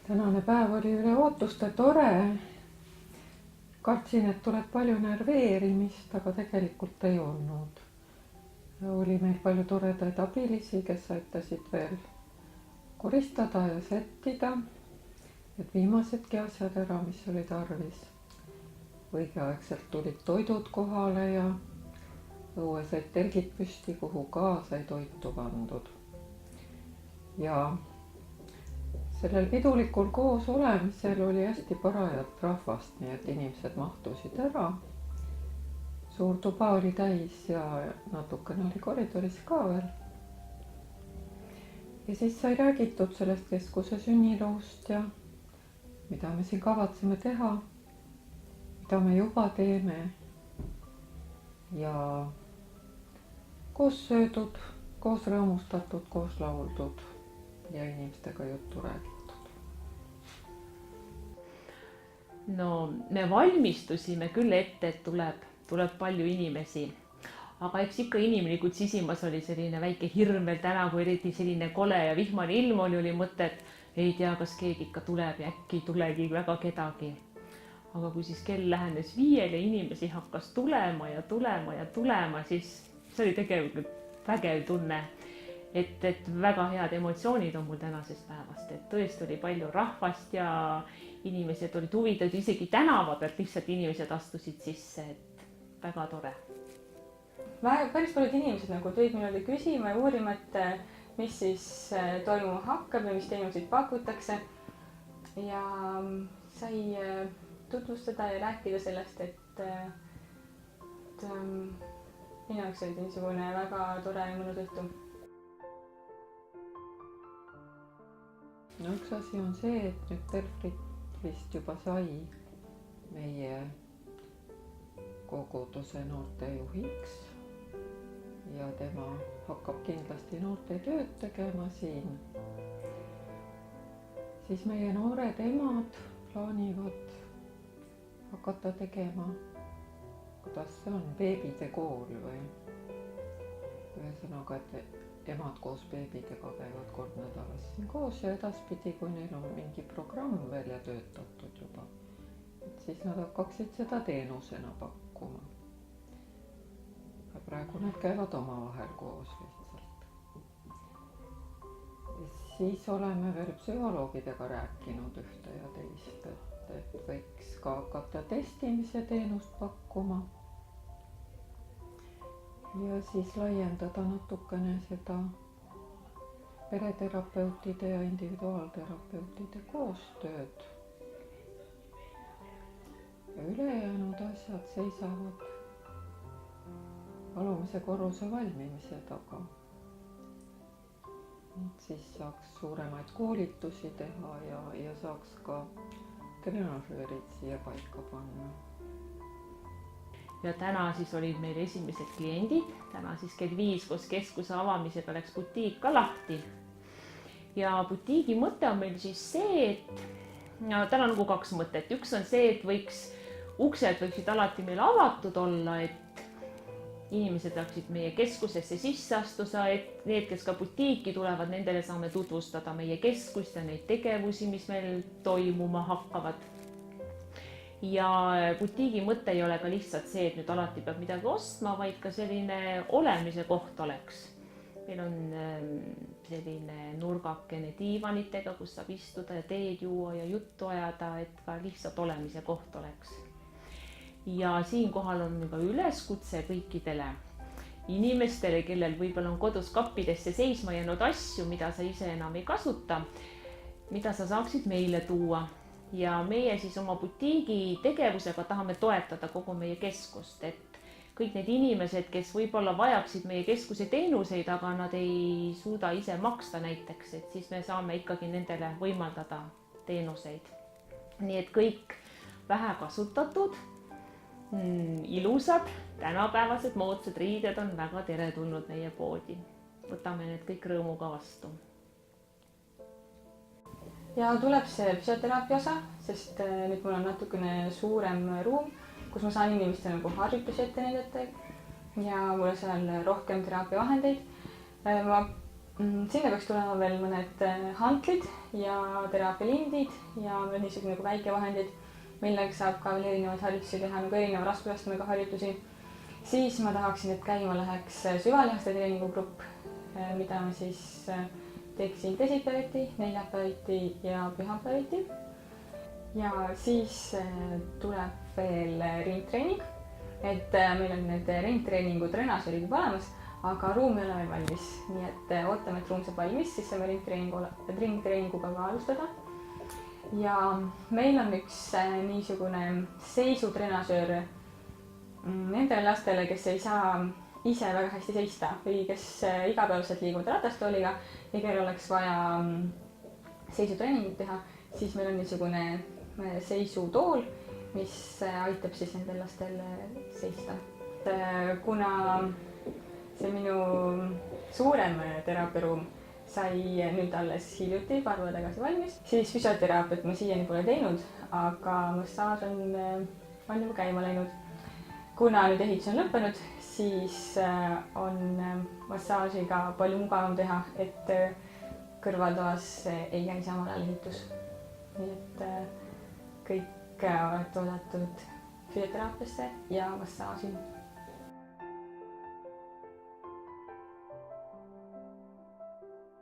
Tänane päev oli üle ootuste tore. Kartsin, et tuleb palju närveerimist, aga tegelikult ei olnud. Oli meil palju toredaid abilisi, kes aitasid veel koristada ja sättida, et viimasedki asjad ära, mis oli tarvis. Õigeaegselt tulid toidud kohale ja õue said telgid püsti, kuhu ka sai toitu pandud. Ja sellel pidulikul koos olemisel oli hästi parajalt rahvast, nii et inimesed mahtusid ära. Suur tuba oli täis ja natukene oli koridoris ka veel. Ja siis sai räägitud sellest keskuse sünniloost ja mida me siin kavatseme teha, mida me juba teeme. Ja koos söödud, koos rõõmustatud, koos lauldud ja inimestega juttu räägitud. No me valmistusime küll ette, et tuleb palju inimesi, aga eks ikka inimlikud sisimas oli selline väike hirm veel täna, kui eriti selline kole ja vihmane ilm oli mõte, et ei tea, kas keegi ikka tuleb ja äkki ei tulegi väga kedagi. Aga kui siis kell lähenes 5 ja inimesi hakkas tulema ja tulema, siis see oli tegelikult vägev tunne. Et väga head emotsioonid on mul tänasest päevast, et tõesti oli palju rahvast ja inimesed olid huvitatud, isegi tänava pealt lihtsalt inimesed astusid sisse, et väga tore. Päris paljud inimesed tulid meile küsima ja uurima, et mis siis toimuma hakkab ja mis teenuseid pakutakse. Ja sai tutvustada ja rääkida sellest, et minu jaoks oli niisugune väga tore ja mõnus õhtu. No üks asi on see, et nüüd Delfrit vist juba sai meie koguduse noortejuhiks ja tema hakkab kindlasti noortetööd tegema siin. Siis meie noored emad plaanivad hakata tegema, kuidas see on, beebide kool või ühesõnaga, et emad koos beebidega käivad kord nädalas siin koos ja edaspidi, kui neil on mingi programm välja töötatud juba, et siis nad hakkaksid seda teenusena pakkuma. Ja praegu nad käivad omavahel koos lihtsalt. Ja siis oleme veel psühholoogidega rääkinud ühte ja teist, et võiks ka hakata testimise teenust pakkuma. Ja siis laiendada natukene seda pereterapeutide ja individuaalterapeutide koostööd. Ja ülejäänud asjad seisavad alumise korruse valmimise taga. Et siis saaks suuremaid koolitusi teha ja saaks ka treenažöörid siia paika panna. Ja täna siis olid meil esimesed kliendid, täna siis kell 5 koos keskuse avamisega läks butiik ka lahti. Ja butiigi mõte on meil siis see, et täna on 2 mõtet. Üks on see, et uksed võiksid alati meil avatud olla, et inimesed saaksid meie keskusesse sisse astuda, et need, kes ka butiiki tulevad, nendele saame tutvustada meie keskust ja neid tegevusi, mis meil toimuma hakkavad. Ja butiigi mõte ei ole ka lihtsalt see, et nüüd alati peab midagi ostma, vaid ka selline olemise koht oleks. Meil on selline nurgakene diivanitega, kus saab istuda ja teed juua ja juttu ajada, et ka lihtsalt olemise koht oleks. Ja siinkohal on ka üleskutse kõikidele inimestele, kellel võib-olla on kodus kappidesse seisma jäänud asju, mida sa ise enam ei kasuta, mida sa saaksid meile tuua. Ja meie siis oma butiigi tegevusega tahame toetada kogu meie keskust, et kõik need inimesed, kes võib-olla vajaksid meie keskuse teenuseid, aga nad ei suuda ise maksta näiteks, et siis me saame ikkagi nendele võimaldada teenuseid. Nii et kõik vähe kasutatud, ilusad, tänapäevased moodsad riided on väga teretulnud meie poodi. Võtame need kõik rõõmuga vastu. Ja tuleb see füsioteraapia osa, sest nüüd mul on natukene suurem ruum, kus ma saan inimestele harjutusi ette näidata ja mul on seal rohkem teraapiavahendeid. Ma Sinna peaks tulema veel mõned hantlid ja teraapialindid ja veel niisugune nagu väikevahendid, millega saab ka veel erinevaid harjutusi teha, nagu erineva raskusastmega harjutusi. Siis ma tahaksin, et käima läheks süvalihaste treeningugrupp, mida ma siis teeksin teisipäeviti, neljapäeviti ja pühapäeviti. Ja siis tuleb veel ringtreening, et meil on need ringtreeningu treenažerid juba olemas, aga ruum ei ole veel valmis, nii et ootame, et ruum saab valmis, siis saame ringtreeninguga ka alustada. Ja meil on üks niisugune seisutrenažöör nendele lastele, kes ei saa ise väga hästi seista või kes igapäevaselt liiguvad ratastooliga ja kellel oleks vaja seisutreeningut teha, siis meil on niisugune seisutool, mis aitab siis nendel lastel seista. Kuna see minu suurem teraapiaruum sai nüüd alles hiljuti, paar päeva tagasi valmis, siis füsioteraapiat ma siiani pole teinud, aga massaaž on juba käima läinud. Kuna nüüd ehitus on lõppenud, siis on massaažiga palju mugavam teha, et kõrvaltoas ei käi samal ajal ehitus. Nii et kõik olete oodatud füsioteraapiasse ja massaaži.